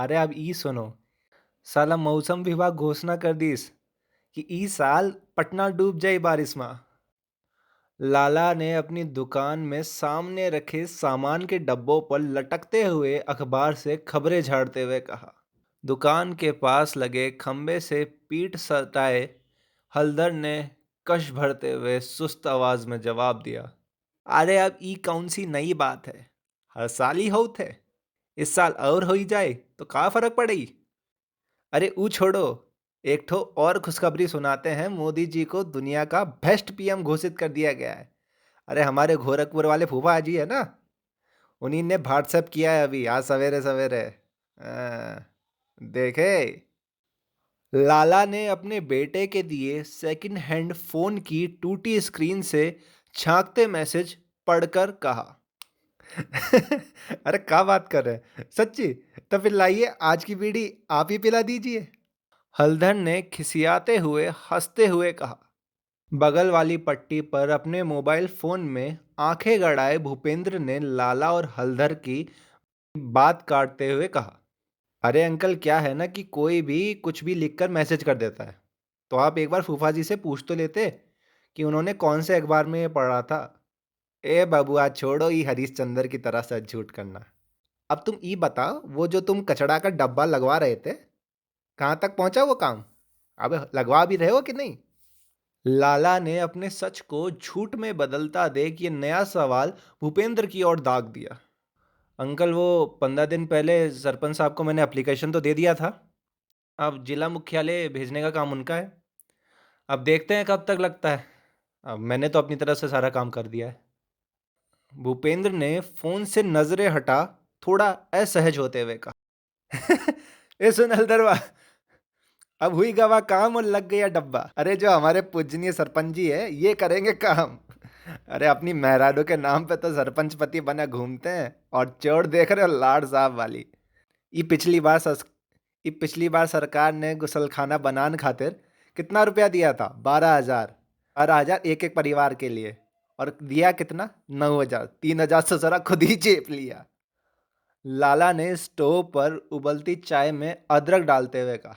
अरे अब ई सुनो। साला मौसम विभाग घोषणा कर दीस कि ई साल पटना डूब जाए बारिश में। लाला ने अपनी दुकान में सामने रखे सामान के डब्बों पर लटकते हुए अखबार से खबरें झाड़ते हुए कहा। दुकान के पास लगे खंबे से पीठ सटाए हल्दर ने कश भरते हुए सुस्त आवाज में जवाब दिया। अरे अब ई कौन सी नई बात है। हर साल ही होत है। इस साल और हो ही जाए तो का फर्क पड़ेगी। अरे ऊ छोड़ो। एक ठो और खुशखबरी सुनाते हैं। मोदी जी को दुनिया का बेस्ट पीएम घोषित कर दिया गया है। अरे हमारे गोरखपुर वाले फूफा जी है ना, उन्हीं ने व्हाट्सएप किया है अभी आज सवेरे सवेरे। देखे। लाला ने अपने बेटे के दिए सेकंड हैंड फोन की टूटी स्क्रीन से झांकते मैसेज पढ़कर कहा। अरे क्या बात कर रहे हैं सच्ची। तो फिर लाइए आज की बीड़ी आप ही पिला दीजिए। हल्दर ने खिसियाते हुए हंसते हुए कहा। बगल वाली पट्टी पर अपने मोबाइल फोन में आंखें गड़ाए भूपेंद्र ने लाला और हल्दर की बात काटते हुए कहा। अरे अंकल क्या है ना कि कोई भी कुछ भी लिखकर मैसेज कर देता है, तो आप एक बार फूफा जी से पूछ तो लेते कि उन्होंने कौन से अखबार में ये पढ़ा था। ए बाबू आज छोड़ो ये हरीश चंद्र की तरह सच झूठ करना। अब तुम ये बताओ वो जो तुम कचड़ा का डब्बा लगवा रहे थे, कहाँ तक पहुंचा वो काम। अब लगवा भी रहे हो कि नहीं। लाला ने अपने सच को झूठ में बदलता देख ये नया सवाल भूपेंद्र की ओर दाग दिया। अंकल वो 15 दिन पहले सरपंच साहब को मैंने एप्लीकेशन तो दे दिया था। अब जिला मुख्यालय भेजने का काम उनका है। अब देखते हैं कब तक लगता है। अब मैंने तो अपनी तरफ से सारा काम कर दिया है। भूपेंद्र ने फोन से नजरें हटा थोड़ा असहज होते हुए कहा। ए सुन हलदरवा, अब हुई गवा काम और लग गया डब्बा। अरे जो हमारे पूजनीय सरपंच जी है ये करेंगे काम। अरे अपनी मेहरारू के नाम पे तो सरपंच पति बने घूमते हैं और चोर देख रहे हो लाड साहब वाली। ये पिछली बार ये पिछली बार सरकार ने गुसलखाना बनाने खातिर कितना रुपया दिया था? 12,000। 12,000 एक एक परिवार के लिए। और दिया कितना? 9,000। 3,000 से जरा खुद ही चेप लिया। लाला ने स्टोव पर उबलती चाय में अदरक डालते हुए कहा।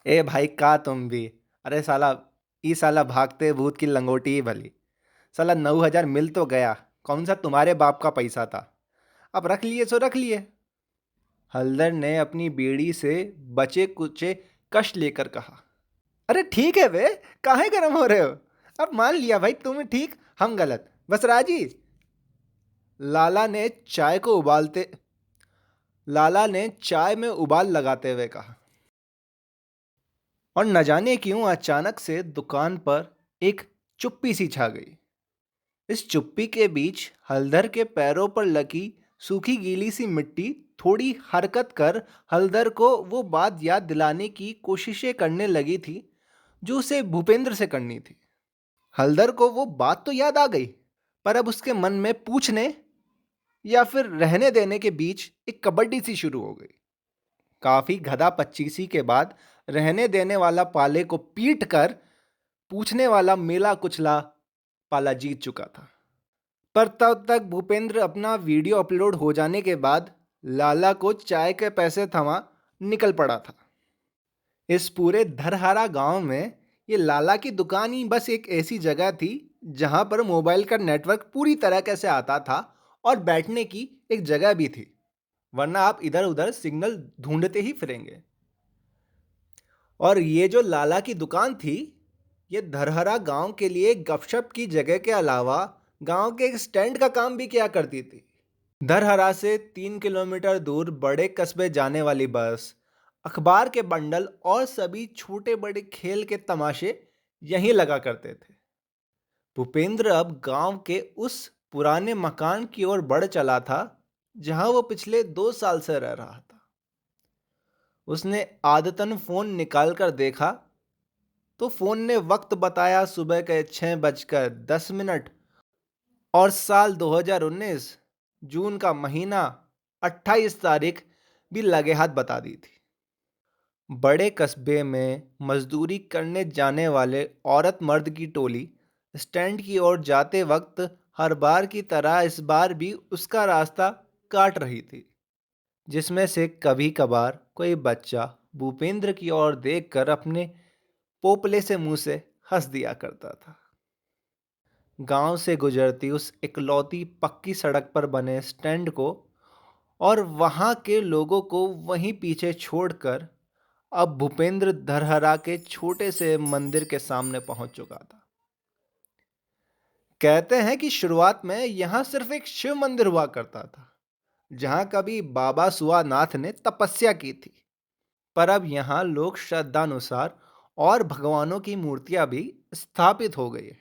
ए भाई का तुम भी। अरे साला, ई साला भागते भूत की लंगोटी ही भली। साला 9,000 मिल तो गया। कौन सा तुम्हारे बाप का पैसा था। अब रख लिए सो रख लिए। हल्दर ने अपनी बीड़ी से बचे कुचे कश लेकर कहा। अरे ठीक है वे, काहे गरम हो रहे हो। अब मान लिया भाई तुम ठीक हम गलत, बस राजी। लाला ने चाय को उबालते लाला ने चाय में उबाल लगाते हुए कहा। और न जाने क्यों अचानक से दुकान पर एक चुप्पी सी छा गई। इस चुप्पी के बीच हल्दर के पैरों पर लगी सूखी गीली सी मिट्टी थोड़ी हरकत कर हल्दर को वो बात याद दिलाने की कोशिशें करने लगी थी जो उसे भूपेंद्र से करनी थी। हल्दर को वो बात तो याद आ गई, पर अब उसके मन में पूछने या फिर रहने देने के बीच एक कबड्डी सी शुरू हो गई। काफी गधा पच्चीसी के बाद रहने देने वाला पाले को पीट कर पूछने वाला मेला कुचला पाला जीत चुका था। पर तब तक भूपेंद्र अपना वीडियो अपलोड हो जाने के बाद लाला को चाय के पैसे थमा निकल पड़ा था। इस पूरे धरहरा गांव में ये लाला की दुकान ही बस एक ऐसी जगह थी जहां पर मोबाइल का नेटवर्क पूरी तरह से आता था और बैठने की एक जगह भी थी, वरना आप इधर उधर सिग्नल ढूंढते ही फिरेंगे। और ये जो लाला की दुकान थी, ये धरहरा गांव के लिए गपशप की जगह के अलावा गांव के एक स्टैंड का काम भी किया करती थी। धरहरा से 3 किलोमीटर दूर बड़े कस्बे जाने वाली बस, अखबार के बंडल और सभी छोटे बड़े खेल के तमाशे यहीं लगा करते थे। भूपेंद्र अब गांव के उस पुराने मकान की ओर बढ़ चला था जहां वो पिछले 2 साल से रह रहा था। उसने आदतन फोन निकालकर देखा तो फोन ने वक्त बताया सुबह के 6:10 और साल 2019 जून का महीना 28 तारीख भी लगे हाथ बता दी थी। बड़े कस्बे में मजदूरी करने जाने वाले औरत मर्द की टोली स्टैंड की ओर जाते वक्त हर बार की तरह इस बार भी उसका रास्ता काट रही थी। जिसमें से कभी कभार कोई बच्चा भूपेंद्र की ओर देखकर अपने पोपले से मुंह से हंस दिया करता था। गांव से गुजरती उस इकलौती पक्की सड़क पर बने स्टैंड को और वहां के लोगों को वहीं पीछे छोड़कर अब भूपेंद्र धरहरा के छोटे से मंदिर के सामने पहुंच चुका था। कहते हैं कि शुरुआत में यहां सिर्फ एक शिव मंदिर हुआ करता था, जहां कभी बाबा सुआनाथ ने तपस्या की थी। पर अब यहां लोग श्रद्धानुसार और भगवानों की मूर्तियां भी स्थापित हो गई है।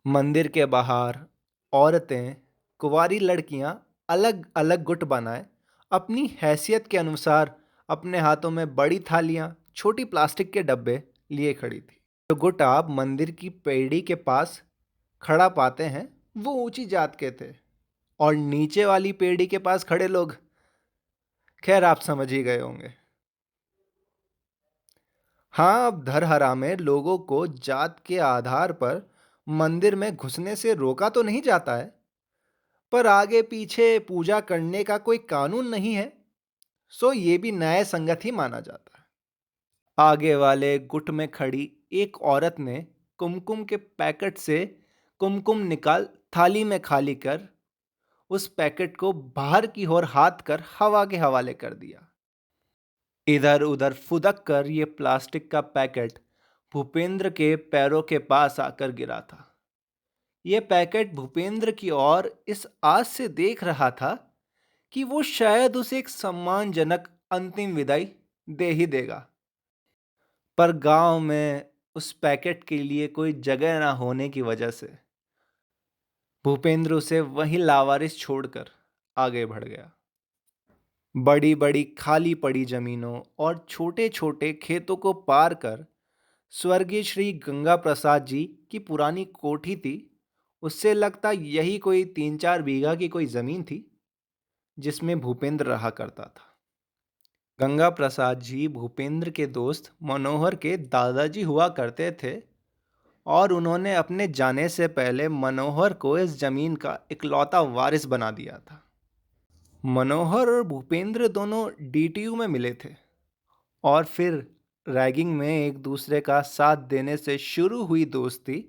मंदिर के बाहर औरतें, कुंवारी लड़कियां अलग अलग गुट बनाए अपनी हैसियत के अनुसार अपने हाथों में बड़ी थालियां, छोटी प्लास्टिक के डब्बे लिए खड़ी थी। जो गुट आप मंदिर की पेड़ी के पास खड़ा पाते हैं, वो ऊंची जात के थे, और नीचे वाली पेड़ी के पास खड़े लोग, खैर आप समझ ही गए होंगे। हाँ, अब धरहरा में लोगों को जात के आधार पर मंदिर में घुसने से रोका तो नहीं जाता है, पर आगे पीछे पूजा करने का कोई कानून नहीं है, सो ये भी न्याय संगत ही माना जाता है। आगे वाले गुट में खड़ी एक औरत ने कुमकुम के पैकेट से कुमकुम निकाल थाली में खाली कर उस पैकेट को बाहर की ओर हाथ कर हवा के हवाले कर दिया। इधर उधर फुदक कर ये प्लास्टिक का पैकेट भूपेंद्र के पैरों के पास आकर गिरा था। ये पैकेट भूपेंद्र की ओर इस आस से देख रहा था कि वो शायद उसे एक सम्मानजनक अंतिम विदाई दे ही देगा। पर गांव में उस पैकेट के लिए कोई जगह ना होने की वजह से भूपेंद्र उसे वहीं लावारिस छोड़कर आगे बढ़ गया। बड़ी बड़ी खाली पड़ी जमीनों और छोटे छोटे खेतों को पार कर स्वर्गीय श्री गंगा प्रसाद जी की पुरानी कोठी थी। उससे लगता यही कोई 3-4 बीघा की कोई जमीन थी जिसमें भूपेंद्र रहा करता था। गंगा प्रसाद जी भूपेंद्र के दोस्त मनोहर के दादाजी हुआ करते थे, और उन्होंने अपने जाने से पहले मनोहर को इस जमीन का इकलौता वारिस बना दिया था। मनोहर और भूपेंद्र दोनों डीटीयू में मिले थे, और फिर रैगिंग में एक दूसरे का साथ देने से शुरू हुई दोस्ती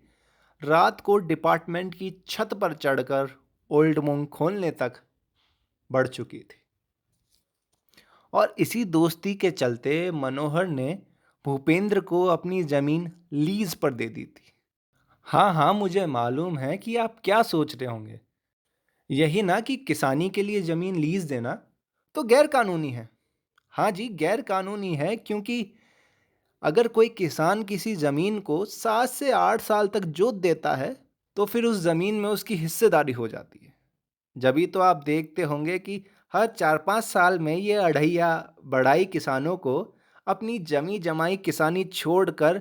रात को डिपार्टमेंट की छत पर चढ़कर ओल्ड मोंग खोलने तक बढ़ चुकी थी। और इसी दोस्ती के चलते मनोहर ने भूपेंद्र को अपनी जमीन लीज पर दे दी थी। हाँ हाँ, मुझे मालूम है कि आप क्या सोच रहे होंगे। यही ना कि किसानी के लिए जमीन लीज देना तो गैर कानूनी है। हाँ जी, गैर कानूनी है, क्योंकि अगर कोई किसान किसी जमीन को 7 से 8 साल तक जोत देता है तो फिर उस जमीन में उसकी हिस्सेदारी हो जाती है। जभी तो आप देखते होंगे कि हर 4-5 साल में ये अढ़ैया बढ़ाई किसानों को अपनी जमी जमाई किसानी छोड़कर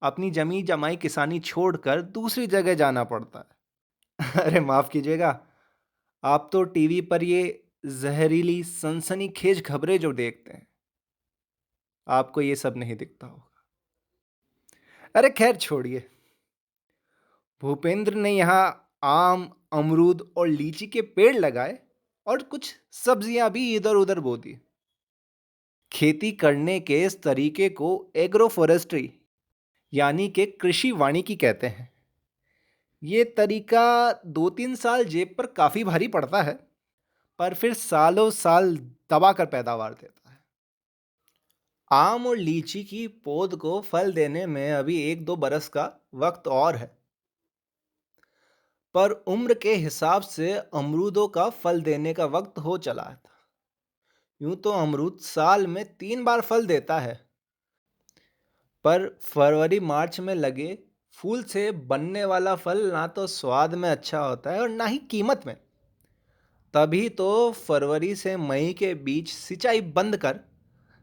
अपनी जमी जमाई किसानी छोड़कर दूसरी जगह जाना पड़ता है। अरे माफ कीजिएगा, आप तो टीवी पर ये जहरीली सनसनीखेज खबरें जो देखते हैं, आपको ये सब नहीं दिखता होगा। अरे खैर छोड़िए। भूपेंद्र ने यहाँ आम, अमरूद और लीची के पेड़ लगाए और कुछ सब्जियां भी इधर उधर बो दी। खेती करने के इस तरीके को एग्रो फॉरेस्ट्री यानी कि कृषि वानिकी कहते हैं। ये तरीका 2-3 साल जेब पर काफी भारी पड़ता है, पर फिर सालों साल दबा कर पैदावार देता है। आम और लीची की पौध को फल देने में अभी 1-2 बरस का वक्त और है, पर उम्र के हिसाब से अमरूदों का फल देने का वक्त हो चला था। यूं तो अमरूद साल में 3 बार फल देता है, पर फरवरी मार्च में लगे फूल से बनने वाला फल ना तो स्वाद में अच्छा होता है और ना ही कीमत में। तभी तो फरवरी से मई के बीच सिंचाई बंद कर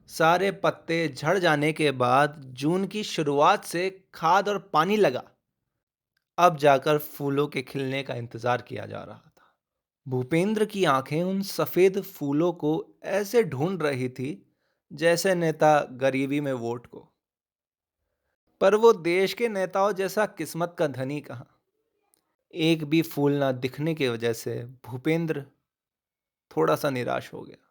सारे पत्ते झड़ जाने के बाद जून की शुरुआत से खाद और पानी लगा, अब जाकर फूलों के खिलने का इंतजार किया जा रहा था। भूपेंद्र की आंखें उन सफेद फूलों को ऐसे ढूंढ रही थी जैसे नेता गरीबी में वोट को। पर वो देश के नेताओं जैसा किस्मत का धनी कहाँ। एक भी फूल ना दिखने की वजह से भूपेंद्र थोड़ा सा निराश हो गया।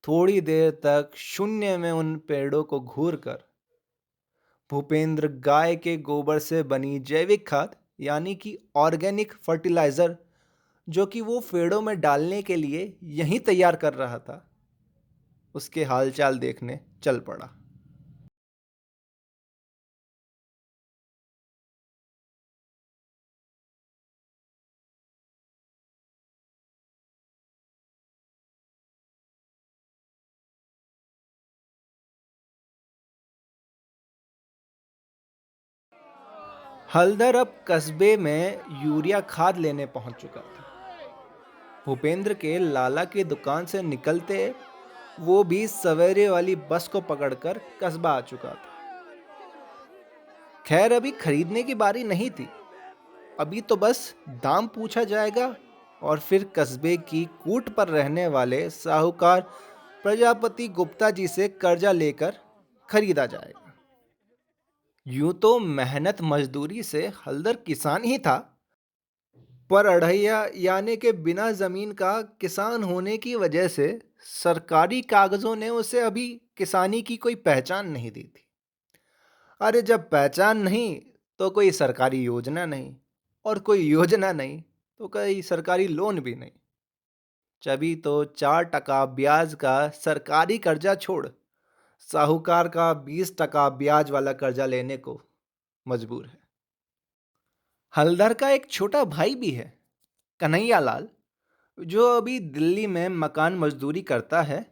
थोड़ी देर तक शून्य में उन पेड़ों को घूर कर भूपेंद्र गाय के गोबर से बनी जैविक खाद यानी कि ऑर्गेनिक फर्टिलाइजर जो कि वो पेड़ों में डालने के लिए यहीं तैयार कर रहा था, उसके हालचाल देखने चल पड़ा। हल्दर अब कस्बे में यूरिया खाद लेने पहुंच चुका था। भूपेंद्र के लाला की दुकान से निकलते वो भी सवेरे वाली बस को पकड़कर कस्बा आ चुका था। खैर अभी खरीदने की बारी नहीं थी। अभी तो बस दाम पूछा जाएगा और फिर कस्बे की कूट पर रहने वाले साहूकार प्रजापति गुप्ता जी से कर्जा लेकर खरीदा जाएगा। यूं तो मेहनत मजदूरी से हल्दर किसान ही था, पर अढ़ैया यानी के बिना जमीन का किसान होने की वजह से सरकारी कागजों ने उसे अभी किसानी की कोई पहचान नहीं दी थी। अरे जब पहचान नहीं तो कोई सरकारी योजना नहीं, और कोई योजना नहीं तो कोई सरकारी लोन भी नहीं। तभी तो 4% ब्याज का सरकारी कर्जा छोड़ साहूकार का 20% ब्याज वाला कर्जा लेने को मजबूर है। हलदर का एक छोटा भाई भी है, कन्हैया लाल, जो अभी दिल्ली में मकान मजदूरी करता है।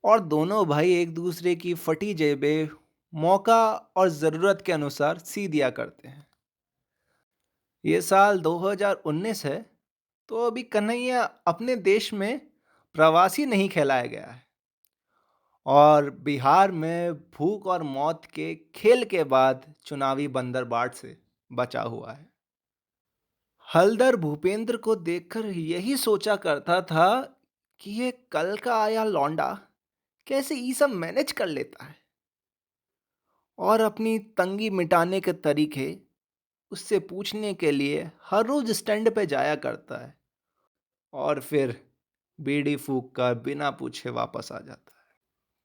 और दोनों भाई एक दूसरे की फटी जेबें मौका और ज़रूरत के अनुसार सी दिया करते हैं। ये साल 2019 है, तो अभी कन्हैया अपने देश में प्रवासी नहीं कहलाया गया है और बिहार में भूख और मौत के खेल के बाद चुनावी बंदरबाट से बचा हुआ है। हलदर भूपेंद्र को देखकर यही सोचा करता था कि ये कल का आया लौंडा कैसे ये सब मैनेज कर लेता है, और अपनी तंगी मिटाने के तरीके उससे पूछने के लिए हर रोज स्टैंड पे जाया करता है और फिर बीड़ी फूक कर बिना पूछे वापस आ जाता है।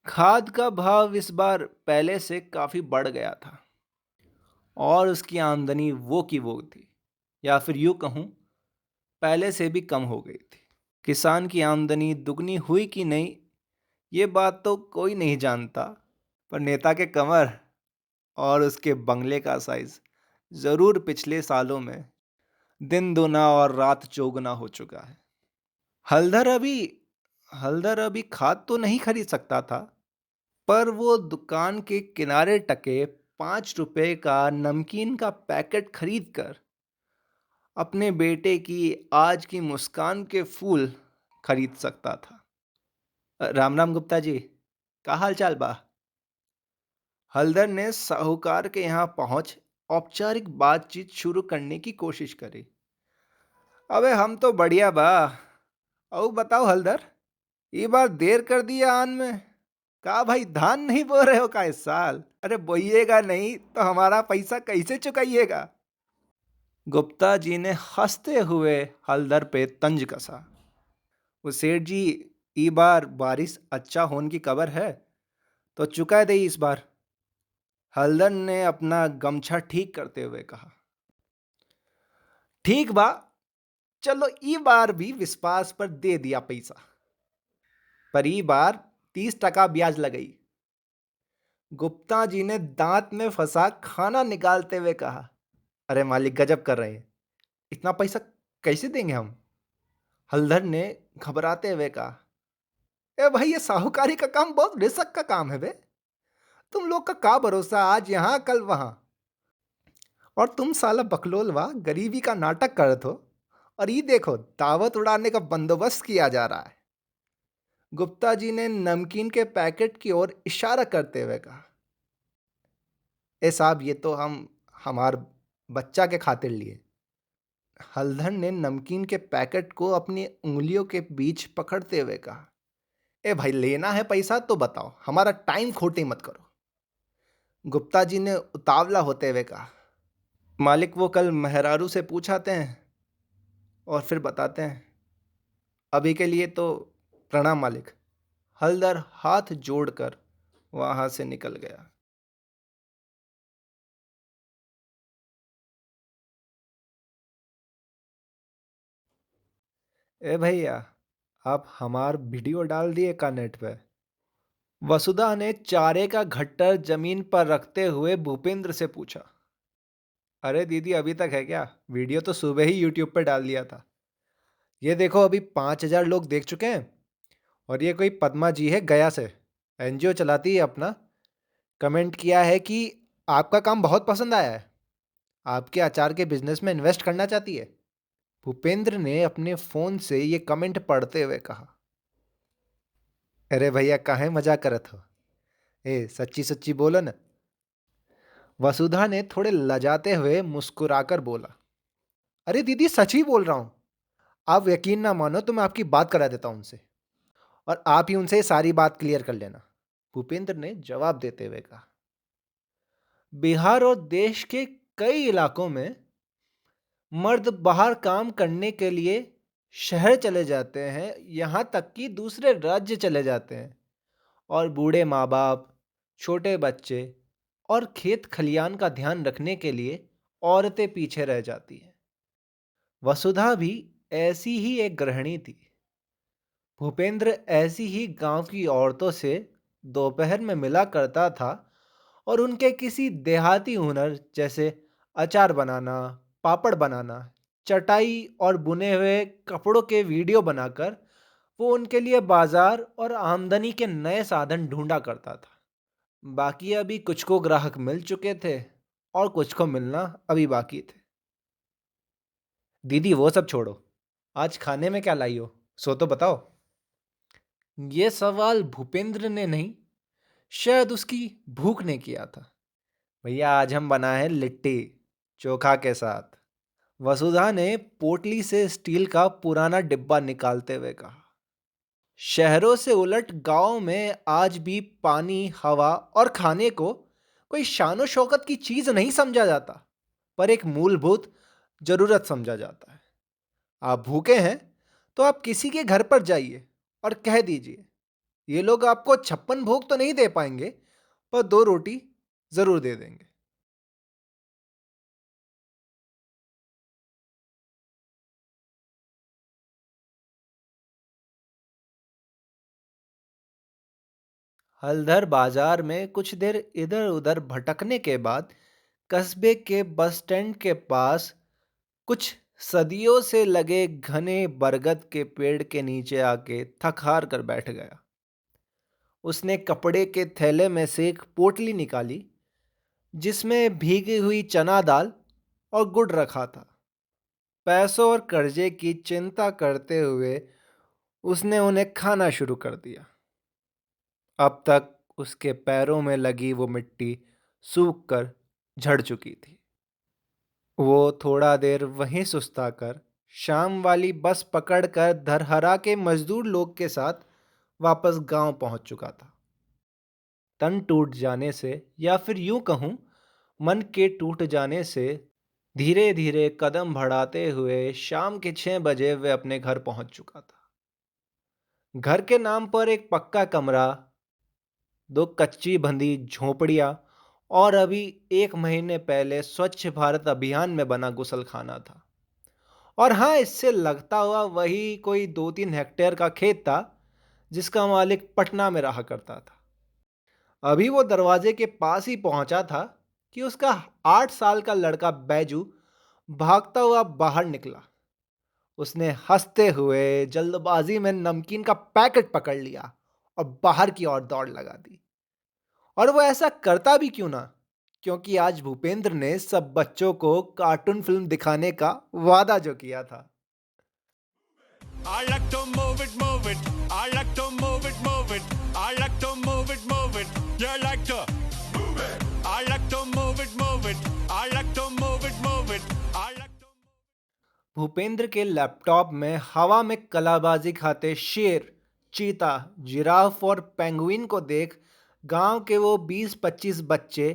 खाद का भाव इस बार पहले से काफी बढ़ गया था और उसकी आमदनी वो की वो थी, या फिर यूं कहूं पहले से भी कम हो गई थी। किसान की आमदनी दुगनी हुई कि नहीं ये बात तो कोई नहीं जानता, पर नेता के कमर और उसके बंगले का साइज जरूर पिछले सालों में दिन दुना और रात चौगुना हो चुका है। हलधर अभी हलधर अभी खाद तो नहीं खरीद सकता था, पर वो दुकान के किनारे टके 5 रुपए का नमकीन का पैकेट खरीद कर अपने बेटे की आज की मुस्कान के फूल खरीद सकता था। राम राम गुप्ता जी, का हाल चाल बा? हल्दर ने साहूकार के यहाँ पहुंच औपचारिक बातचीत शुरू करने की कोशिश करी। अबे हम तो बढ़िया बा। और बताओ हल्दर, ये बार देर कर दिया आन में। का भाई धान नहीं बो रहे हो का इस साल? अरे बोइएगा नहीं तो हमारा पैसा कैसे चुकाइएगा? गुप्ता जी ने हंसते हुए हल्दर पे तंज कसा। वो सेठ जी, ई बार बारिश अच्छा होने की खबर है तो चुका दे इस बार। हल्दर ने अपना गमछा ठीक करते हुए कहा। ठीक बा, चलो ई बार भी विश्वास पर दे दिया पैसा, पर ई बार 30% ब्याज लगई। गुप्ता जी ने दांत में फंसा खाना निकालते हुए कहा। अरे मालिक गजब कर रहे हैं, इतना पैसा कैसे देंगे हम? हल्दर ने घबराते हुए कहा। ए भाई, ये साहूकारी का काम बहुत रिस्क का काम है बे। तुम लोग का भरोसा, आज यहाँ कल वहां। और तुम साला बकलोलवा गरीबी का नाटक करत हो, और ये देखो दावत उड़ाने का बंदोबस्त किया जा रहा है। गुप्ता जी ने नमकीन के पैकेट की ओर इशारा करते हुए कहा। ए साहब, ये तो हम हमार बच्चा के खातिर लिए। हल्दर ने नमकीन के पैकेट को अपनी उंगलियों के बीच पकड़ते हुए कहा। ए भाई, लेना है पैसा तो बताओ, हमारा टाइम खोटे मत करो। गुप्ता जी ने उतावला होते हुए कहा। मालिक वो कल मेहरारू से पूछाते हैं और फिर बताते हैं। अभी के लिए तो प्रणाम मालिक। हलदर हाथ जोड़कर वहां से निकल गया। ए भैया, आप हमार वीडियो डाल दिए का नेट पे? वसुधा ने चारे का घट्टर जमीन पर रखते हुए भूपेंद्र से पूछा। अरे दीदी, अभी तक है क्या? वीडियो तो सुबह ही यूट्यूब पे डाल दिया था। ये देखो, अभी 5,000 लोग देख चुके हैं। और ये कोई पद्मा जी है, गया से, एनजीओ चलाती है अपना। कमेंट किया है कि आपका काम बहुत पसंद आया है, आपके अचार के बिजनेस में इन्वेस्ट करना चाहती है। भूपेंद्र ने अपने फोन से ये कमेंट पढ़ते हुए कहा। अरे भैया, काहे मजाक करत हो? ए, सच्ची सच्ची बोलो ना। वसुधा ने थोड़े लजाते हुए मुस्कुराकर बोला। अरे दीदी, सच ही बोल रहा हूं। आप यकीन ना मानो तो मैं आपकी बात करा देता हूं उनसे, और आप ही उनसे सारी बात क्लियर कर लेना। भूपेंद्र ने जवाब देते हुए कहा। बिहार और देश के कई इलाकों में मर्द बाहर काम करने के लिए शहर चले जाते हैं, यहाँ तक कि दूसरे राज्य चले जाते हैं। और बूढ़े माँ बाप, छोटे बच्चे और खेत खलियान का ध्यान रखने के लिए औरतें पीछे रह जाती हैं। वसुधा भी ऐसी ही एक गृहिणी थी। भूपेंद्र ऐसी ही गांव की औरतों से दोपहर में मिला करता था और उनके किसी देहाती हुनर जैसे अचार बनाना, पापड़ बनाना, चटाई और बुने हुए कपड़ों के वीडियो बनाकर वो उनके लिए बाजार और आमदनी के नए साधन ढूंढा करता था। बाकी अभी कुछ को ग्राहक मिल चुके थे और कुछ को मिलना अभी बाकी थे। दीदी, वो सब छोड़ो, आज खाने में क्या लाई हो, सो तो बताओ। ये सवाल भूपेंद्र ने नहीं, शायद उसकी भूख ने किया था। भैया, आज हम बनाए लिट्टी चोखा के साथ। वसुधा ने पोटली से स्टील का पुराना डिब्बा निकालते हुए कहा। शहरों से उलट गांव में आज भी पानी, हवा और खाने को कोई शानो शौकत की चीज नहीं समझा जाता, पर एक मूलभूत जरूरत समझा जाता है। आप भूखे हैं तो आप किसी के घर पर जाइए और कह दीजिए। ये लोग आपको 56 भोग तो नहीं दे पाएंगे, पर 2 रोटी जरूर दे देंगे। हलधर बाजार में कुछ देर इधर उधर भटकने के बाद कस्बे के बस स्टैंड के पास कुछ सदियों से लगे घने बरगद के पेड़ के नीचे आके थक हार कर बैठ गया। उसने कपड़े के थैले में से एक पोटली निकाली, जिसमें भीगी हुई चना दाल और गुड़ रखा था। पैसों और कर्जे की चिंता करते हुए उसने उन्हें खाना शुरू कर दिया। अब तक उसके पैरों में लगी वो मिट्टी सूख कर झड़ चुकी थी। वो थोड़ा देर वहीं सुस्ता कर शाम वाली बस पकड़कर धरहरा के मजदूर लोग के साथ वापस गांव पहुंच चुका था। तन टूट जाने से, या फिर यूं कहूं मन के टूट जाने से, धीरे धीरे कदम बढ़ाते हुए शाम के 6 बजे वे अपने घर पहुंच चुका था। घर के नाम पर एक पक्का कमरा, 2 कच्ची बंधी झोपड़ियां और अभी 1 महीने पहले स्वच्छ भारत अभियान में बना गुसल खाना था। और हाँ, इससे लगता हुआ वही कोई 2-3 हेक्टेयर का खेत था जिसका मालिक पटना में रहा करता था। अभी वो दरवाजे के पास ही पहुंचा था कि उसका 8 साल का लड़का बैजू भागता हुआ बाहर निकला। उसने हंसते हुए जल्दबाजी में नमकीन का पैकेट पकड़ लिया और बाहर की ओर दौड़ लगा दी। और वो ऐसा करता भी क्यों ना, क्योंकि आज भूपेंद्र ने सब बच्चों को कार्टून फिल्म दिखाने का वादा जो किया था। I like to move it, move it. I like to move it, move it. I like to move it, move it. You like to move it. I like to move it, move it. I like to move it, move it. I like to. Bhupendra के laptop में हवा में कलाबाजी खाते शेर, चीता, giraffe और penguin को देख गांव के वो 20-25 बच्चे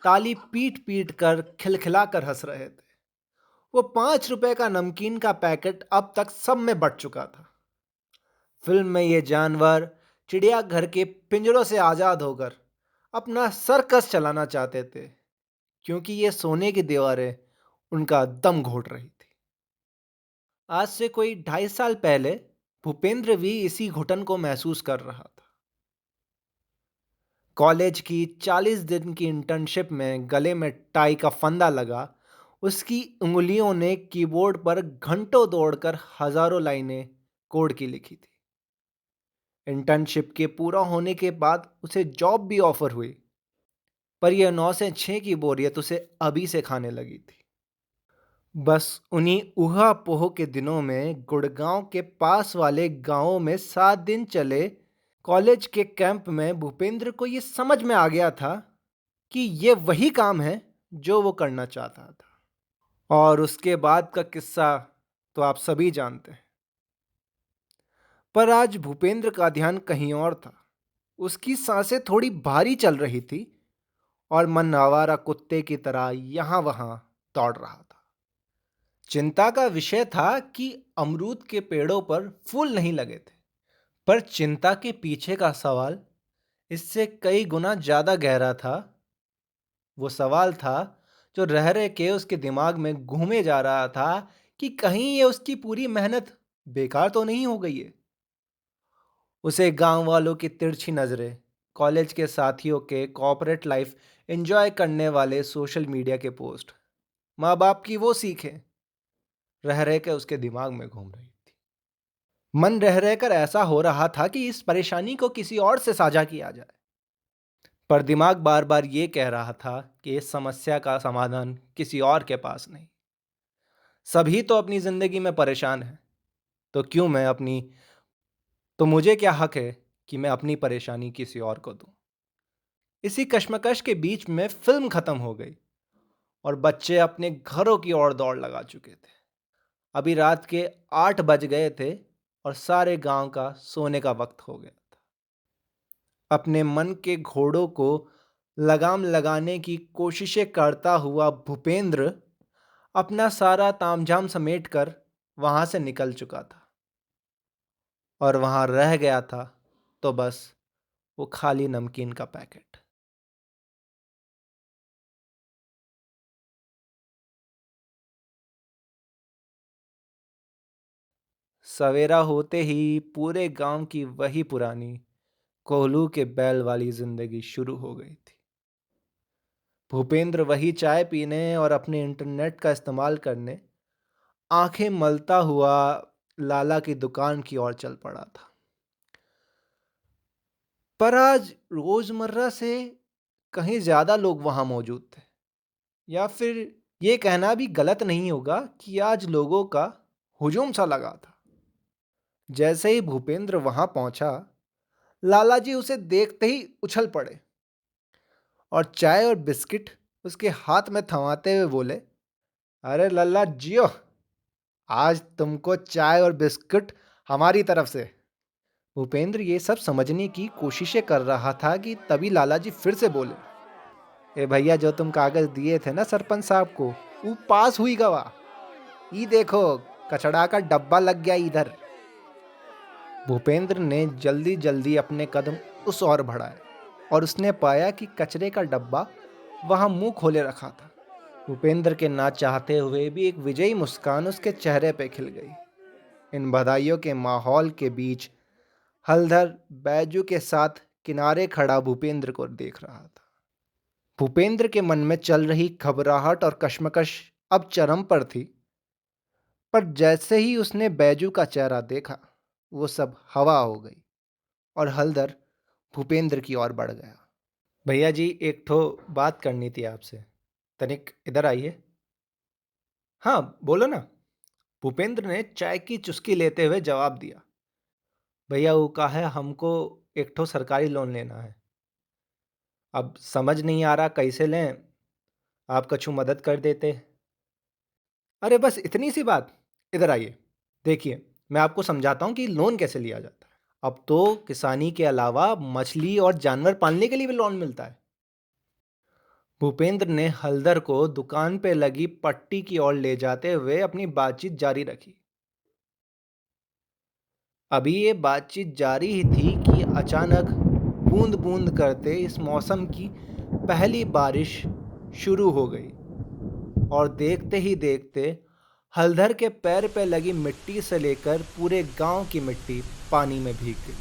ताली पीट पीट कर खिलखिला कर हंस रहे थे। वो 5 रुपए का नमकीन का पैकेट अब तक सब में बट चुका था। फिल्म में ये जानवर चिड़ियाघर के पिंजरों से आजाद होकर अपना सर्कस चलाना चाहते थे, क्योंकि ये सोने की दीवारें उनका दम घोट रही थी। आज से कोई 2.5 साल पहले भूपेंद्र भी इसी घुटन को महसूस कर रहा था। कॉलेज की 40 दिन की इंटर्नशिप में गले में टाई का फंदा लगा, उसकी उंगलियों ने कीबोर्ड पर घंटों दौड़कर हजारों लाइनें कोड की लिखी थी। इंटर्नशिप के पूरा होने के बाद उसे जॉब भी ऑफर हुई, पर यह 9 से 6 की बोरियत उसे अभी से खाने लगी थी। बस उन्हीं ऊहा-पोह के दिनों में गुड़गांव के पास वाले गांवों में 7 दिन चले कॉलेज के कैंप में भूपेंद्र को ये समझ में आ गया था कि ये वही काम है जो वो करना चाहता था। और उसके बाद का किस्सा तो आप सभी जानते हैं। पर आज भूपेंद्र का ध्यान कहीं और था। उसकी सांसें थोड़ी भारी चल रही थी और मन आवारा कुत्ते की तरह यहां-वहां दौड़ रहा था। चिंता का विषय था कि अमरूद के पेड़ों पर फूल नहीं लगे थे। पर चिंता के पीछे का सवाल इससे कई गुना ज्यादा गहरा था। वो सवाल था जो रह रह के उसके दिमाग में घूमे जा रहा था कि कहीं ये उसकी पूरी मेहनत बेकार तो नहीं हो गई है। उसे गांव वालों की तिरछी नजरें, कॉलेज के साथियों के कॉर्पोरेट लाइफ एंजॉय करने वाले सोशल मीडिया के पोस्ट, माँ बाप की वो सीखें रह रह के उसके दिमाग में घूम रही थी। मन रह रहकर ऐसा हो रहा था कि इस परेशानी को किसी और से साझा किया जाए, पर दिमाग बार बार ये कह रहा था कि इस समस्या का समाधान किसी और के पास नहीं। सभी तो अपनी जिंदगी में परेशान हैं, तो क्यों मैं अपनी तो मुझे क्या हक है कि मैं अपनी परेशानी किसी और को दूं। इसी कश्मकश के बीच में फिल्म खत्म हो गई और बच्चे अपने घरों की ओर दौड़ लगा चुके थे। अभी रात के 8 बज गए थे और सारे गांव का सोने का वक्त हो गया था। अपने मन के घोड़ों को लगाम लगाने की कोशिशें करता हुआ भूपेंद्र अपना सारा तामझाम समेटकर वहां से निकल चुका था और वहां रह गया था तो बस वो खाली नमकीन का पैकेट। सवेरा होते ही पूरे गांव की वही पुरानी कोहलू के बैल वाली जिंदगी शुरू हो गई थी। भूपेंद्र वही चाय पीने और अपने इंटरनेट का इस्तेमाल करने आंखें मलता हुआ लाला की दुकान की ओर चल पड़ा था। पर आज रोजमर्रा से कहीं ज्यादा लोग वहां मौजूद थे, या फिर ये कहना भी गलत नहीं होगा कि आज लोगों का हुजूम सा लगा था। जैसे ही भूपेंद्र वहां पहुंचा, लाला जी उसे देखते ही उछल पड़े और चाय और बिस्किट उसके हाथ में थमाते हुए बोले, अरे लल्ला जियो, आज तुमको चाय और बिस्कुट हमारी तरफ से। भूपेंद्र ये सब समझने की कोशिशें कर रहा था कि तभी लाला जी फिर से बोले, ए भैया, जो तुम कागज दिए थे ना सरपंच साहब को, वो पास हुई गवा। ये देखो, कचड़ा का डब्बा लग गया इधर। भूपेंद्र ने जल्दी जल्दी अपने कदम उस ओर बढ़ाए और उसने पाया कि कचरे का डब्बा वहां मुंह खोले रखा था। भूपेंद्र के ना चाहते हुए भी एक विजयी मुस्कान उसके चेहरे पे खिल गई। इन बधाइयों के माहौल के बीच हलधर बैजू के साथ किनारे खड़ा भूपेंद्र को देख रहा था। भूपेंद्र के मन में चल रही घबराहट और कश्मकश अब चरम पर थी, पर जैसे ही उसने बैजू का चेहरा देखा, वो सब हवा हो गई और हलधर भूपेंद्र की ओर बढ़ गया। भैया जी, एक ठो बात करनी थी आपसे, तनिक इधर आइए। हाँ, बोलो ना। भूपेंद्र ने चाय की चुस्की लेते हुए जवाब दिया, भैया वो कहा है हमको एक ठो सरकारी लोन लेना है। अब समझ नहीं आ रहा कैसे लें, आप कछु मदद कर देते। अरे बस इतनी सी बात, इधर आइए। देखिए, मैं आपको समझाता हूँ कि लोन कैसे लिया जाता है। अब तो किसानी के अलावा मछली और जानवर पालने के लिए भी लोन मिलता है। भूपेंद्र ने हलदर को दुकान पे लगी पट्टी की ओर ले जाते हुए अपनी बातचीत जारी रखी। अभी ये बातचीत जारी ही थी कि अचानक बूंद बूंद करते इस मौसम की पहली बारिश शुरू हो गई और देखते ही देखते हलधर के पैर पे लगी मिट्टी से लेकर पूरे गांव की मिट्टी पानी में भीग गई।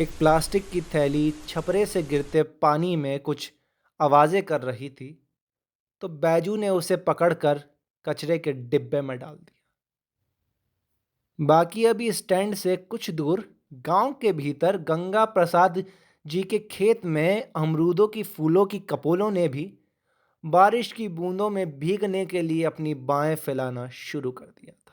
एक प्लास्टिक की थैली छपरे से गिरते पानी में कुछ आवाजें कर रही थी, तो बैजू ने उसे पकड़कर कचरे के डिब्बे में डाल दिया। बाकी अभी स्टैंड से कुछ दूर गांव के भीतर गंगा प्रसाद जी के खेत में अमरूदों की फूलों की कपोलों ने भी बारिश की बूंदों में भीगने के लिए अपनी बाहें फैलाना शुरू कर दिया।